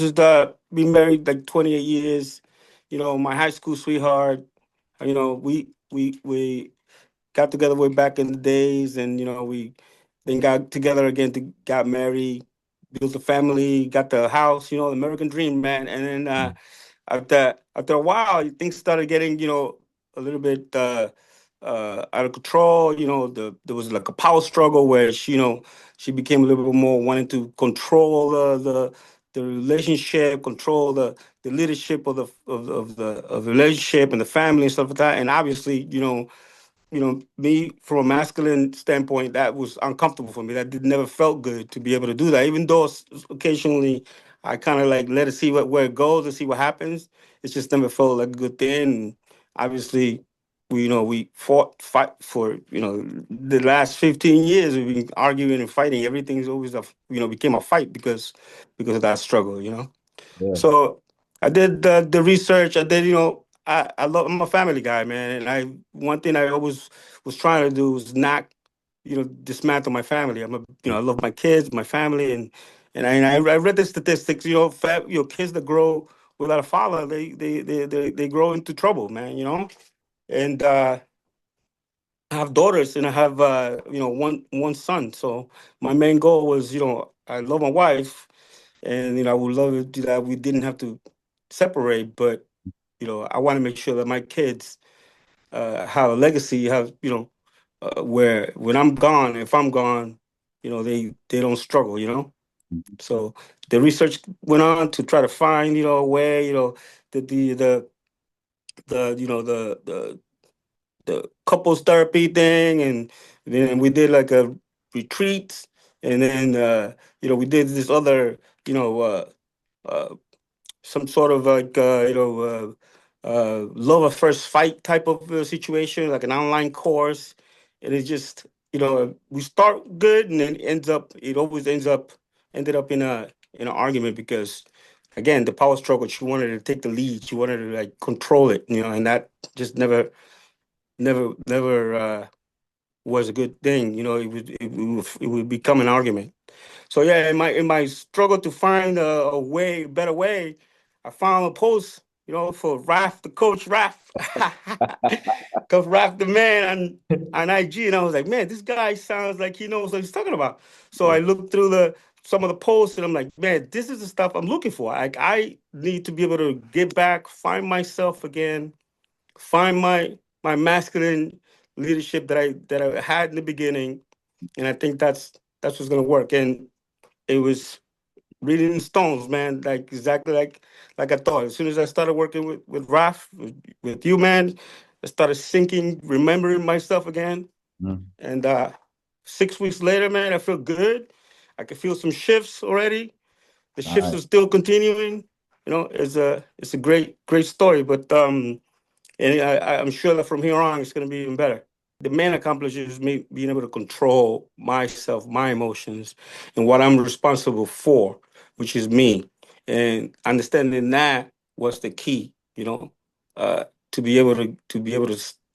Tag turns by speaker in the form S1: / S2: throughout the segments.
S1: just been married like 28 years. My high school sweetheart. We got together way back in the days, and we then got together again to got married, built a family, got the house. The American dream, man. And then after a while, things started getting a little bit out of control. There was like a power struggle where she became a little bit more wanting to control the relationship, control the leadership of the relationship and the family and stuff like that. And obviously, me from a masculine standpoint, that was uncomfortable for me. That never felt good to be able to do that. Even though occasionally I kind of like let it see where it goes and see what happens. It just never felt like a good thing. And obviously, we fight for the last 15 years. We've been arguing and fighting. Everything's always became a fight because of that struggle.
S2: Yeah.
S1: So I did the research. I did, I'm a family guy, man. And one thing I always was trying to do was not, dismantle my family. I love my kids, my family. And I read the statistics, kids that grow without a father, they grow into trouble, man, And I have daughters and I have, one son. So my main goal was, I love my wife and, I would love it that we didn't have to separate, but I want to make sure that my kids have a legacy, have where when I'm gone, if I'm gone, they don't struggle, So the research went on to try to find, where the the you know the couples therapy thing, and then we did like a retreat, and then we did this other uh, some sort of like love at first fight type of situation, like an online course, and it just we start good, and then it always ended up in an argument because again the power struggle. She wanted to take the lead. She wanted to like control it, and that just never was a good thing. It would become an argument. So yeah, in my struggle to find better way, I found a post, for Raf, the coach Raf, Coach Raf, the man on IG, and I was like, man, this guy sounds like he knows what he's talking about. So I looked through the some of the posts, and I'm like, man, this is the stuff I'm looking for. Like I need to be able to get back, find myself again, find my masculine leadership that I had in the beginning, and I think that's what's gonna work. And it was reading in stones, man. Like exactly like I thought. As soon as I started working with Raf, with you, man, I started sinking, remembering myself again.
S2: Mm.
S1: And 6 weeks later, man, I feel good. I can feel some shifts already. The shifts are
S2: Nice.
S1: still continuing. It's a great story. But and I'm sure that from here on, it's going to be even better. The main accomplishment is me being able to control myself, my emotions, and what I'm responsible for, which is me. And understanding that was the key, to be able to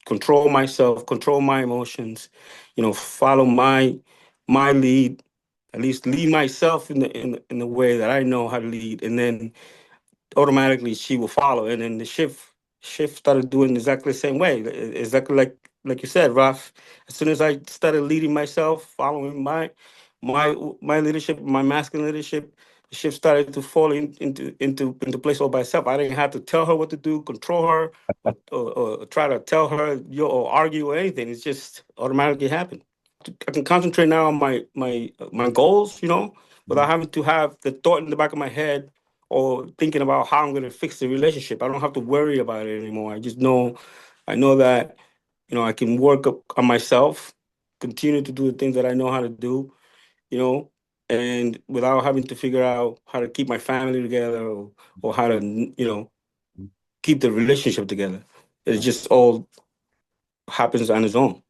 S1: control myself, control my emotions, follow my lead, at least lead myself in the way that I know how to lead, and then automatically she will follow. And then the shift started doing exactly the same way, exactly like you said, Raf. As soon as I started leading myself, following my leadership, my masculine leadership, the shift started to fall into place all by itself. I didn't have to tell her what to do, control her, or try to tell her or argue or anything. It's just automatically happened. I can concentrate now on my goals, without having to have the thought in the back of my head or thinking about how I'm going to fix the relationship. I don't have to worry about it anymore. I know that, I can work on myself, continue to do the things that I know how to do, you know, and without having to figure out how to keep my family together or how to, keep the relationship together. It just all happens on its own.